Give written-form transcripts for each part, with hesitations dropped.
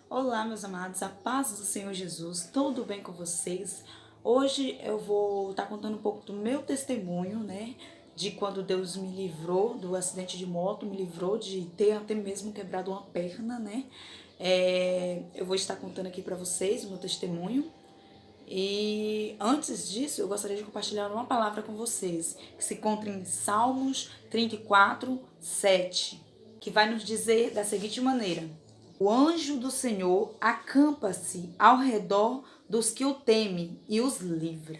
Olá, meus amados, a paz do Senhor Jesus, tudo bem com vocês? Hoje eu vou estar contando um pouco do meu testemunho, né? De quando Deus me livrou do acidente de moto, me livrou de ter até mesmo quebrado uma perna, né? Eu vou estar contando aqui para vocês o meu testemunho. E antes disso, eu gostaria de compartilhar uma palavra com vocês, que se encontra em Salmos 34, 7, que vai nos dizer da seguinte maneira: o anjo do Senhor acampa-se ao redor dos que o temem e os livra.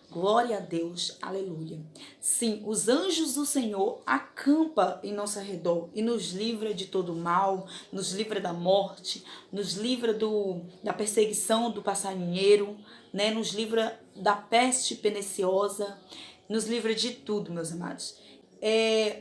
Glória a Deus, aleluia. Sim, os anjos do Senhor acampam em nosso redor e nos livra de todo mal, nos livra da morte, nos livra da perseguição do passarinheiro, né? Nos livra da peste perniciosa, nos livra de tudo, meus amados.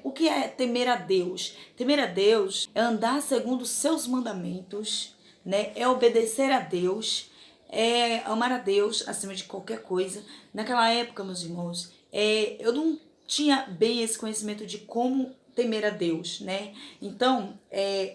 O que é temer a Deus? Temer a Deus é andar segundo os seus mandamentos, né? É obedecer a Deus, é amar a Deus acima de qualquer coisa. Naquela época, meus irmãos, eu não tinha bem esse conhecimento de como temer a Deus, né? Então,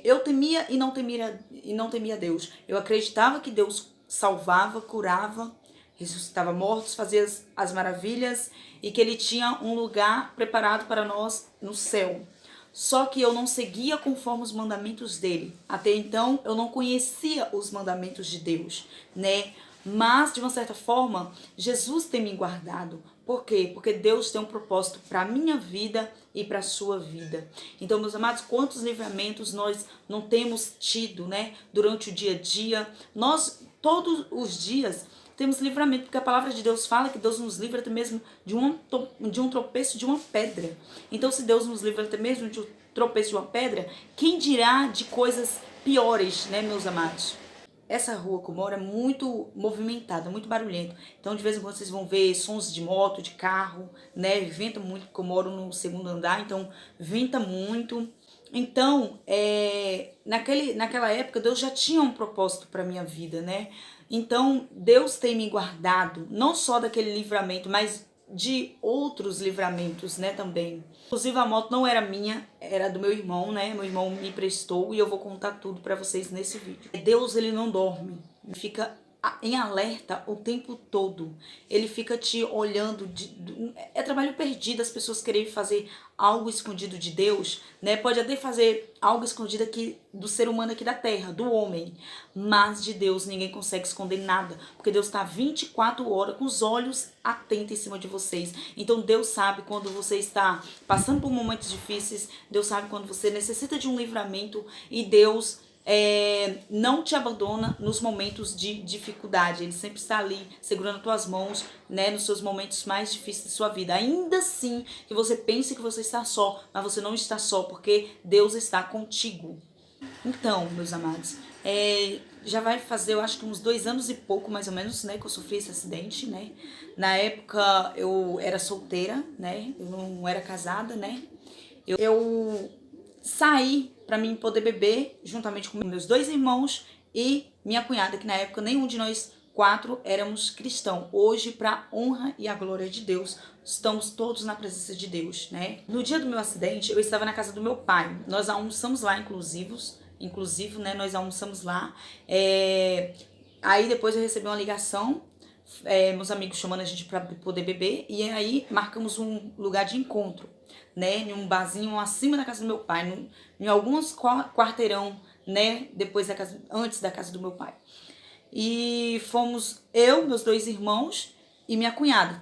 eu temia e não temia Deus. Eu acreditava que Deus salvava, curava, ressuscitava mortos, fazia as maravilhas e que ele tinha um lugar preparado para nós no céu. Só que eu não seguia conforme os mandamentos dele. Até então eu não conhecia os mandamentos de Deus, né? Mas de uma certa forma, Jesus tem me guardado. Por quê? Porque Deus tem um propósito para a minha vida e para a sua vida. Então, meus amados, quantos livramentos nós não temos tido, né? Durante o dia a dia. Nós, todos os dias, temos livramento, porque a palavra de Deus fala que Deus nos livra até mesmo de um tropeço de uma pedra. Então, se Deus nos livra até mesmo de um tropeço de uma pedra, quem dirá de coisas piores, né, meus amados? Essa rua que eu moro é muito movimentada, muito barulhenta. Então, de vez em quando, vocês vão ver sons de moto, de carro, né? Venta muito, porque eu moro no segundo andar, então venta muito. Então, naquela época, Deus já tinha um propósito para minha vida, né? Então, Deus tem me guardado, não só daquele livramento, mas de outros livramentos, né, também. Inclusive, a moto não era minha, era do meu irmão, né? Meu irmão me emprestou e eu vou contar tudo para vocês nesse vídeo. Deus, ele não dorme, fica em alerta o tempo todo. Ele fica te olhando. É trabalho perdido as pessoas quererem fazer algo escondido de Deus, né? Pode até fazer algo escondido aqui do ser humano aqui da terra, do homem. Mas de Deus ninguém consegue esconder nada. Porque Deus está 24 horas com os olhos atentos em cima de vocês. Então Deus sabe quando você está passando por momentos difíceis. Deus sabe quando você necessita de um livramento. E Deus não te abandona nos momentos de dificuldade. Ele sempre está ali segurando tuas mãos, né, nos seus momentos mais difíceis da sua vida. Ainda assim que você pense que você está só, mas você não está só, porque Deus está contigo. Então, meus amados, já vai fazer, eu acho que uns 2 anos e pouco, mais ou menos, né, que eu sofri esse acidente, né. Na época eu era solteira, né, eu não era casada, né. Eu saí para mim poder beber juntamente com meus 2 irmãos e minha cunhada, que na época nenhum de nós 4 éramos cristãos. Hoje, para honra e a glória de Deus, estamos todos na presença de Deus, né? No dia do meu acidente, eu estava na casa do meu pai. Nós almoçamos lá, inclusive, né? Nós almoçamos lá. Aí depois eu recebi uma ligação, meus amigos chamando a gente para poder beber, e aí marcamos um lugar de encontro, né, em um barzinho acima da casa do meu pai, em alguns quarteirão, né, antes da casa do meu pai. E fomos eu, meus 2 irmãos e minha cunhada.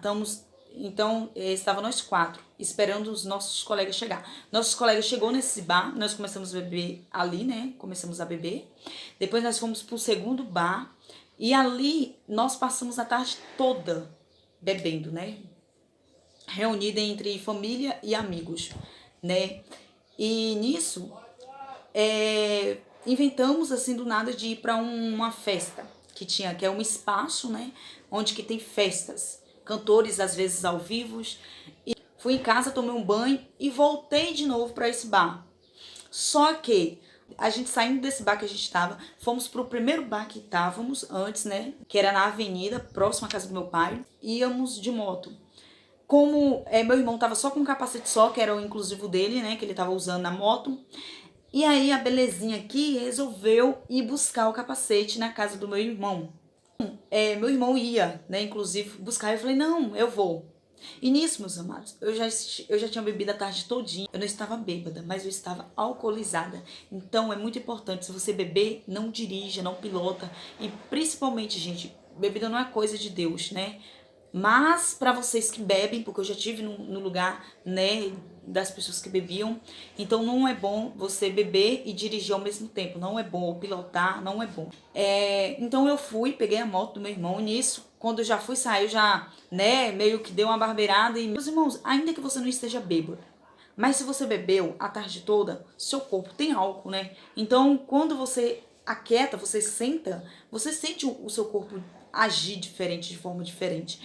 Então, estava nós 4, esperando os nossos colegas chegar. Nossos colegas chegou nesse bar, nós começamos a beber ali, né? Começamos a beber. Depois nós fomos pro segundo bar. E ali nós passamos a tarde toda bebendo, né? Reunida entre família e amigos, né? E nisso, inventamos assim do nada de ir para uma festa que é um espaço, né? Onde que tem festas, cantores às vezes ao vivo. E fui em casa, tomei um banho e voltei de novo para esse bar. Só que a gente saindo desse bar que a gente estava, fomos pro primeiro bar que estávamos antes, né? Que era na avenida, próximo à casa do meu pai. Íamos de moto. Como meu irmão tava só com um capacete só, que era o inclusivo dele, né? Que ele tava usando na moto. E aí a belezinha aqui resolveu ir buscar o capacete na casa do meu irmão. Meu irmão ia, né, inclusive, buscar. Eu falei, não, eu vou. E nisso, meus amados, eu já tinha bebido a tarde todinha. Eu não estava bêbada, mas eu estava alcoolizada. Então é muito importante, se você beber, não dirija, não pilota. E principalmente, gente, bebida não é coisa de Deus, né? Mas para vocês que bebem, porque eu já tive no lugar, né, das pessoas que bebiam, então não é bom você beber e dirigir ao mesmo tempo, não é bom, ou pilotar, não é bom. Então eu fui, peguei a moto do meu irmão, e nisso, quando eu já fui sair, eu já, né, meio que dei uma barbeirada, e meus irmãos, ainda que você não esteja bêbado, mas se você bebeu a tarde toda, seu corpo tem álcool, né? Então, quando você aquieta, você senta, você sente o seu corpo agir diferente, de forma diferente.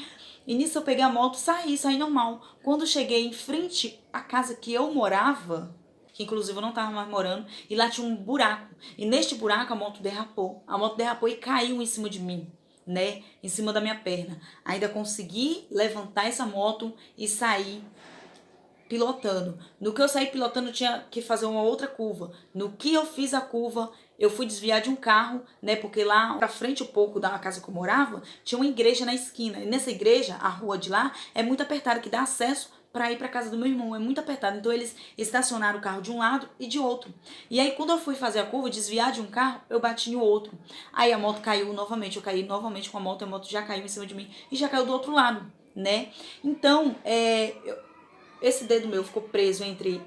E nisso eu peguei a moto, saí normal. Quando eu cheguei em frente à casa que eu morava, que inclusive eu não tava mais morando, e lá tinha um buraco. E neste buraco a moto derrapou. A moto derrapou e caiu em cima de mim, né? Em cima da minha perna. Ainda consegui levantar essa moto e sair pilotando. No que eu saí pilotando, eu tinha que fazer uma outra curva. No que eu fiz a curva, eu fui desviar de um carro, né? Porque lá pra frente um pouco da casa que eu morava, tinha uma igreja na esquina. E nessa igreja, a rua de lá é muito apertada, que dá acesso para ir para casa do meu irmão, é muito apertado. Então eles estacionaram o carro de um lado e de outro. E aí quando eu fui fazer a curva, desviar de um carro, eu bati no outro. Aí a moto caiu novamente, eu caí novamente com a moto já caiu em cima de mim e já caiu do outro lado, né? Então, esse dedo meu ficou preso entre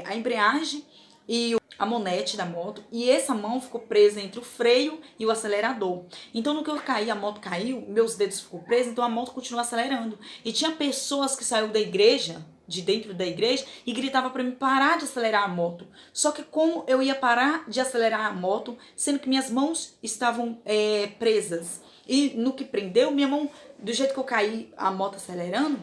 a embreagem e a monete da moto, e essa mão ficou presa entre o freio e o acelerador. Então no que eu caí, a moto caiu, meus dedos ficou presos, então a moto continuou acelerando. E tinha pessoas que saíram da igreja, de dentro da igreja, e gritava para mim parar de acelerar a moto. Só que como eu ia parar de acelerar a moto, sendo que minhas mãos estavam presas? E no que prendeu, minha mão, do jeito que eu caí, a moto acelerando,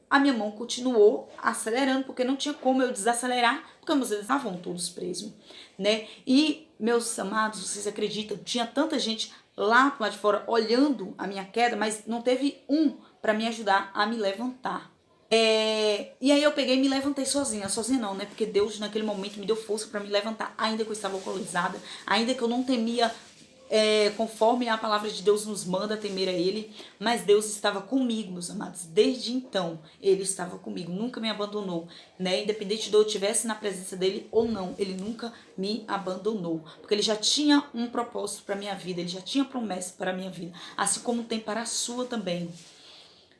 a minha mão continuou acelerando, porque não tinha como eu desacelerar, porque meus dedos estavam todos presos, né? E, meus amados, vocês acreditam, tinha tanta gente lá pro lado de fora olhando a minha queda, mas não teve um para me ajudar a me levantar. E aí eu peguei e me levantei sozinha não, né? Porque Deus naquele momento me deu força para me levantar, ainda que eu estava alcoolizada, ainda que eu não temia conforme a palavra de Deus nos manda temer a Ele, mas Deus estava comigo, meus amados, desde então Ele estava comigo, nunca me abandonou, né, independente de eu estivesse na presença dEle ou não, Ele nunca me abandonou, porque Ele já tinha um propósito para a minha vida, Ele já tinha promessa para a minha vida, assim como tem para a sua também.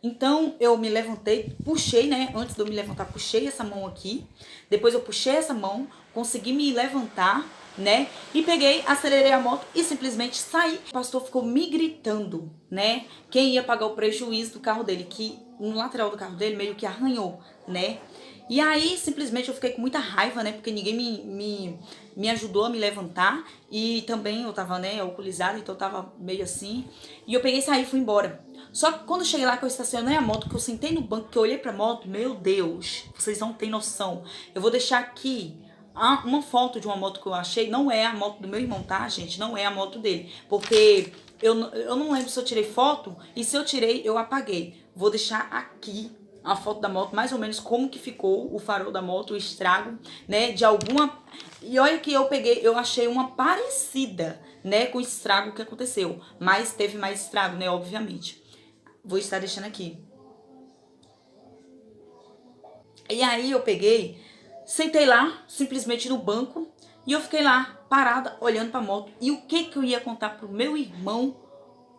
Então eu me levantei, puxei, né? Antes de eu me levantar, puxei essa mão aqui. Depois eu puxei essa mão, consegui me levantar, né? E peguei, acelerei a moto e simplesmente saí. O pastor ficou me gritando, né? Quem ia pagar o prejuízo do carro dele, que no lateral do carro dele meio que arranhou, né? E aí, simplesmente, eu fiquei com muita raiva, né? Porque ninguém me ajudou a me levantar. E também eu tava, né, alcoolizada, então eu tava meio assim. E eu peguei, saí e fui embora. Só que quando eu cheguei lá, que eu estacionei a moto, que eu sentei no banco, que eu olhei pra moto, meu Deus, vocês não têm noção. Eu vou deixar aqui uma foto de uma moto que eu achei. Não é a moto do meu irmão, tá, gente? Não é a moto dele. Porque eu não lembro se eu tirei foto. E se eu tirei, eu apaguei. Vou deixar aqui a foto da moto, mais ou menos como que ficou o farol da moto, o estrago, né, de alguma... E olha que eu peguei, eu achei uma parecida, né, com o estrago que aconteceu, mas teve mais estrago, né, obviamente. Vou estar deixando aqui. E aí eu peguei, sentei lá, simplesmente no banco, e eu fiquei lá, parada, olhando pra moto. E o que que eu ia contar pro meu irmão,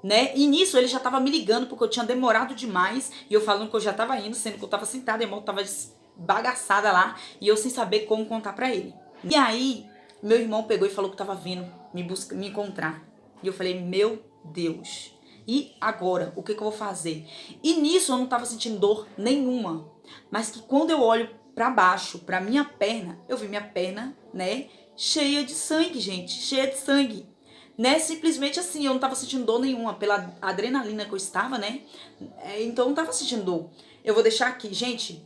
né? E nisso ele já tava me ligando, porque eu tinha demorado demais, e eu falando que eu já tava indo, sendo que eu tava sentada, e a moto tava bagaçada lá, e eu sem saber como contar pra ele. E aí, meu irmão pegou e falou que tava vindo me encontrar. E eu falei, meu Deus, e agora? O que que eu vou fazer? E nisso eu não tava sentindo dor nenhuma. Mas que quando eu olho pra baixo, pra minha perna, eu vi minha perna, né, cheia de sangue, gente, cheia de sangue. Né, simplesmente assim, eu não tava sentindo dor nenhuma pela adrenalina que eu estava, né? Então eu não tava sentindo dor. Eu vou deixar aqui, gente,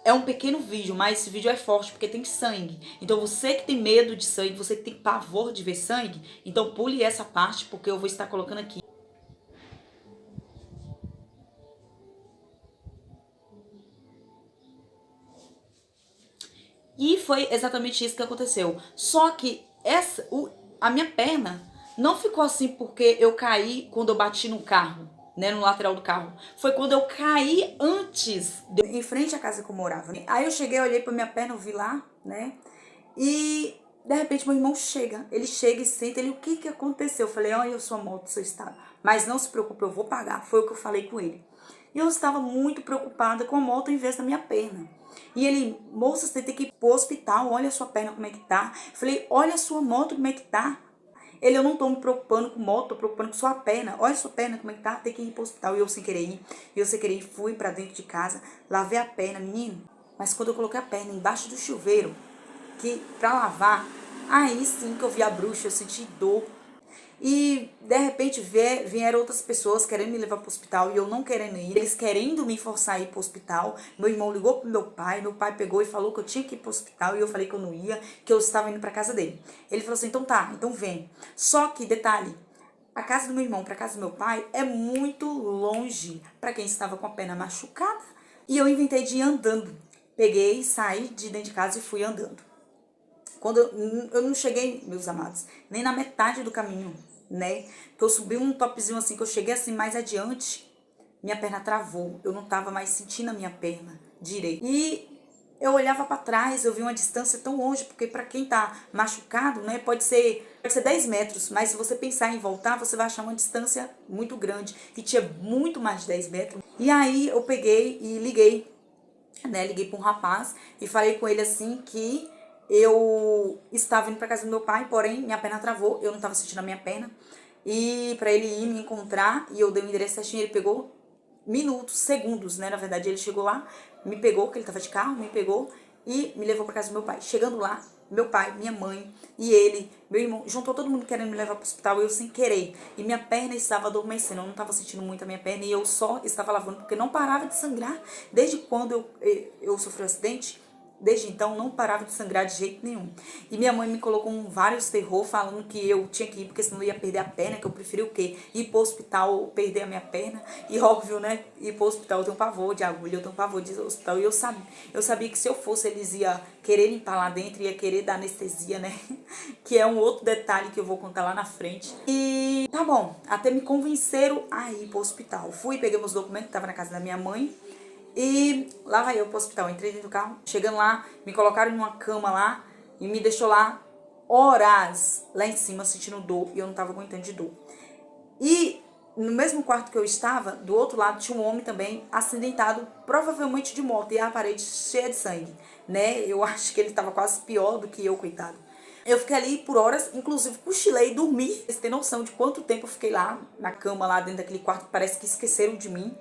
é um pequeno vídeo, mas esse vídeo é forte porque tem sangue. Então você que tem medo de sangue, você que tem pavor de ver sangue, então pule essa parte porque eu vou estar colocando aqui. E foi exatamente isso que aconteceu. Só que a minha perna não ficou assim porque eu caí quando eu bati no carro, né, no lateral do carro. Foi quando eu caí antes, em frente à casa que eu morava. Aí eu cheguei, olhei pra minha perna, eu vi lá, né? E de repente meu irmão chega. Ele chega e senta, ele, o que que aconteceu? Eu falei, olha, eu sou a moto do seu estado. Mas não se preocupe, eu vou pagar. Foi o que eu falei com ele. E eu estava muito preocupada com a moto em vez da minha perna. E ele, moça, você tem que ir pro hospital, olha a sua perna como é que tá. Eu falei, olha a sua moto como é que tá. Ele, eu não tô me preocupando com moto, tô preocupando com sua perna. Olha a sua perna como é que tá, tem que ir pro hospital. E eu sem querer ir, fui pra dentro de casa, lavei a perna, menino. Mas quando eu coloquei a perna embaixo do chuveiro, que pra lavar, aí sim que eu vi a bruxa, eu senti dor. E de repente vieram outras pessoas querendo me levar pro hospital e eu não querendo ir, eles querendo me forçar a ir pro hospital. Meu irmão ligou pro meu pai pegou e falou que eu tinha que ir pro hospital e eu falei que eu não ia, que eu estava indo pra casa dele. Ele falou assim, então tá, então vem. Só que, detalhe, a casa do meu irmão pra casa do meu pai é muito longe pra quem estava com a perna machucada. E eu inventei de ir andando. Peguei, saí de dentro de casa e fui andando. Quando eu não cheguei, meus amados, nem na metade do caminho, né? Que eu subi um topzinho assim, que eu cheguei assim mais adiante, minha perna travou. Eu não tava mais sentindo a minha perna direito. E eu olhava para trás, eu vi uma distância tão longe, porque para quem tá machucado, né, pode ser 10 metros, mas se você pensar em voltar, você vai achar uma distância muito grande. E tinha muito mais de 10 metros. E aí eu peguei e liguei, né? Liguei para um rapaz e falei com ele assim que eu estava indo para casa do meu pai, porém minha perna travou, eu não estava sentindo a minha perna. E para ele ir me encontrar, e eu dei o endereço certinho, ele pegou minutos, segundos, né? Na verdade, ele chegou lá, me pegou, que ele estava de carro, me pegou e me levou para casa do meu pai. Chegando lá, meu pai, minha mãe e ele, meu irmão, juntou todo mundo querendo me levar para o hospital, eu sem querer. E minha perna estava adormecendo, eu não estava sentindo muito a minha perna e eu só estava lavando, porque não parava de sangrar. Desde quando eu sofri um acidente, desde então não parava de sangrar de jeito nenhum. E minha mãe me colocou vários terror falando que eu tinha que ir, porque senão eu ia perder a perna, que eu preferi o quê? Ir pro hospital ou perder a minha perna. E óbvio, né? Ir pro hospital eu tenho pavor de agulha, eu tenho pavor de hospital. E eu sabia que se eu fosse, eles iam querer limpar lá dentro, ia querer dar anestesia, né? Que é um outro detalhe que eu vou contar lá na frente. E tá bom, até me convenceram a ir pro hospital. Fui, peguei meus documentos, que tava na casa da minha mãe. E lá vai eu pro hospital, entrei dentro do carro, chegando lá, me colocaram em uma cama lá e me deixou lá horas lá em cima sentindo dor e eu não tava aguentando de dor. E no mesmo quarto que eu estava, do outro lado tinha um homem também acidentado, provavelmente de moto, e a parede cheia de sangue, né? Eu acho que ele tava quase pior do que eu, coitado. Eu fiquei ali por horas, inclusive cochilei, dormi. Você tem noção de quanto tempo eu fiquei lá na cama, lá dentro daquele quarto, parece que esqueceram de mim,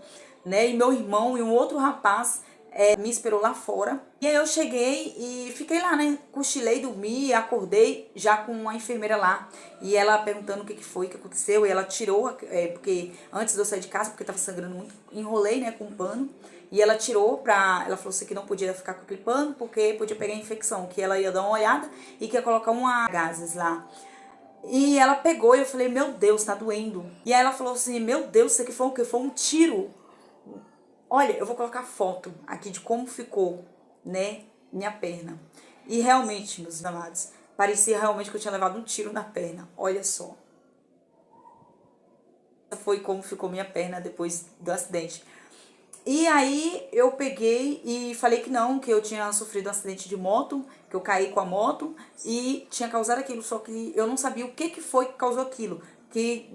né? E meu irmão e um outro rapaz me esperou lá fora. E aí eu cheguei e fiquei lá, né? Cochilei, dormi, acordei já com uma enfermeira lá. E ela perguntando o que foi, o que aconteceu. E ela tirou, porque antes de eu sair de casa, porque tava sangrando muito, enrolei, né, com um pano. E ela tirou ela falou assim que não podia ficar com aquele pano, porque podia pegar infecção. Que ela ia dar uma olhada e que ia colocar gases lá. E ela pegou e eu falei, meu Deus, tá doendo. E aí ela falou assim, meu Deus, isso aqui foi o quê? Foi um tiro. Olha, eu vou colocar foto aqui de como ficou, né, minha perna. E realmente, meus amados, parecia realmente que eu tinha levado um tiro na perna. Olha só. Essa foi como ficou minha perna depois do acidente. E aí eu peguei e falei que não, que eu tinha sofrido um acidente de moto, que eu caí com a moto e tinha causado aquilo, só que eu não sabia o que foi que causou aquilo, que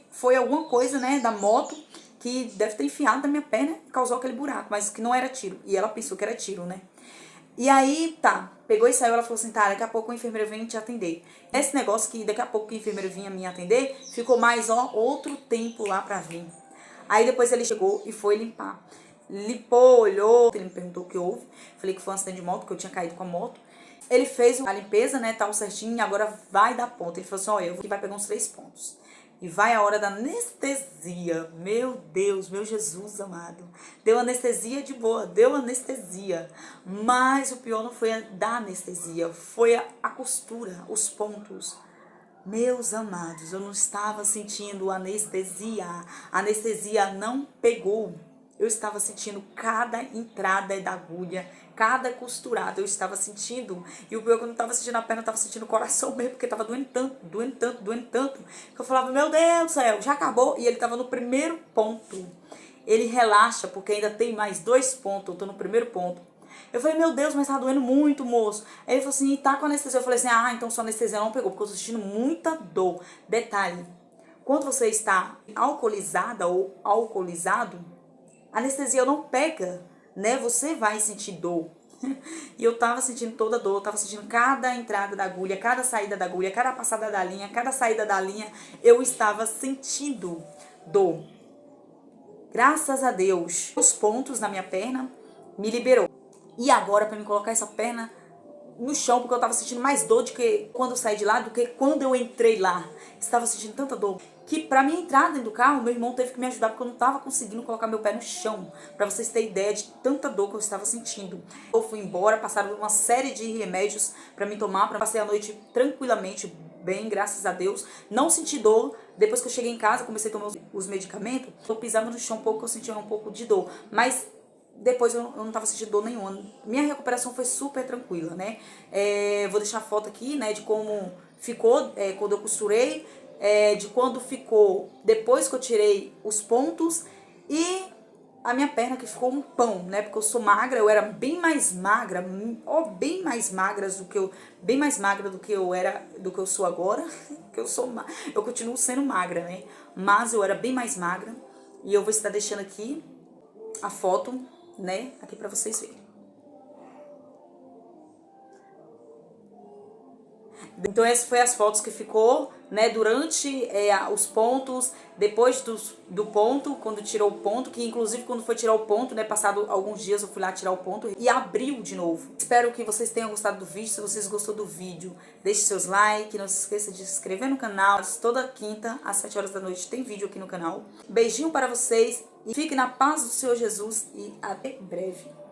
foi alguma coisa, né, da moto que deve ter enfiado na minha perna e causou aquele buraco, mas que não era tiro. E ela pensou que era tiro, né? E aí, tá, pegou e saiu, ela falou assim, tá, daqui a pouco o enfermeiro vem te atender. Esse negócio que daqui a pouco o enfermeiro vinha me atender, ficou mais, outro tempo lá pra vir. Aí depois ele chegou e foi limpar. Limpou, olhou, ele me perguntou o que houve. Falei que foi um acidente de moto, que eu tinha caído com a moto. Ele fez a limpeza, né, tal certinho, agora vai dar ponto. Ele falou assim, eu que vai pegar uns 3 pontos. E vai a hora da anestesia. Meu Deus, meu Jesus amado. Deu anestesia de boa, deu anestesia. Mas o pior não foi a da anestesia, foi a costura, os pontos. Meus amados, eu não estava sentindo anestesia. A anestesia não pegou. Eu estava sentindo cada entrada da agulha cada costurada eu estava sentindo. E o pior é que eu não estava sentindo a perna, eu estava sentindo o coração mesmo, porque estava doendo tanto, doendo tanto, doendo tanto. Que eu falava, meu Deus do céu, já acabou? E ele estava no primeiro ponto. Ele relaxa, porque ainda tem mais 2 pontos, eu tô no primeiro ponto. Eu falei, meu Deus, mas tá doendo muito, moço. Aí ele falou assim, e tá com anestesia? Eu falei assim, então sua anestesia não pegou, porque eu tô sentindo muita dor. Detalhe, quando você está alcoolizada ou alcoolizado, a anestesia não pega, né? Você vai sentir dor. E eu tava sentindo toda a dor, eu tava sentindo cada entrada da agulha, cada saída da agulha, cada passada da linha, cada saída da linha, eu estava sentindo dor. Graças a Deus, os pontos na minha perna me liberou. E agora, para me colocar essa perna no chão, porque eu tava sentindo mais dor do que quando eu saí de lá, do que quando eu entrei lá. Estava sentindo tanta dor que pra minha entrada dentro do carro, meu irmão teve que me ajudar porque eu não tava conseguindo colocar meu pé no chão. Pra vocês terem ideia de tanta dor que eu estava sentindo. Eu fui embora, passaram uma série de remédios pra me tomar, pra passar a noite tranquilamente, bem, graças a Deus. Não senti dor. Depois que eu cheguei em casa, comecei a tomar os medicamentos. Eu pisava no chão um pouco, eu sentia um pouco de dor. Mas depois eu não tava sentindo dor nenhuma. Minha recuperação foi super tranquila, né? Vou deixar a foto aqui, né, de como ficou quando eu costurei, de quando ficou depois que eu tirei os pontos e a minha perna que ficou um pão, né? Porque eu sou magra, eu era bem mais magra, bem mais magra do que bem mais magra do que eu era, do que eu sou agora, que eu continuo sendo magra, né? Mas eu era bem mais magra e eu vou estar deixando aqui a foto, né, aqui pra vocês verem. Então essas foi as fotos que ficou, né, durante os pontos, depois do ponto, quando tirou o ponto, que inclusive quando foi tirar o ponto, né, passado alguns dias eu fui lá tirar o ponto e abriu de novo. Espero que vocês tenham gostado do vídeo. Se vocês gostou do vídeo, deixe seus likes, não se esqueça de se inscrever no canal. Toda quinta às 7 horas da noite tem vídeo aqui no canal. Beijinho para vocês e fiquem na paz do Senhor Jesus e até breve.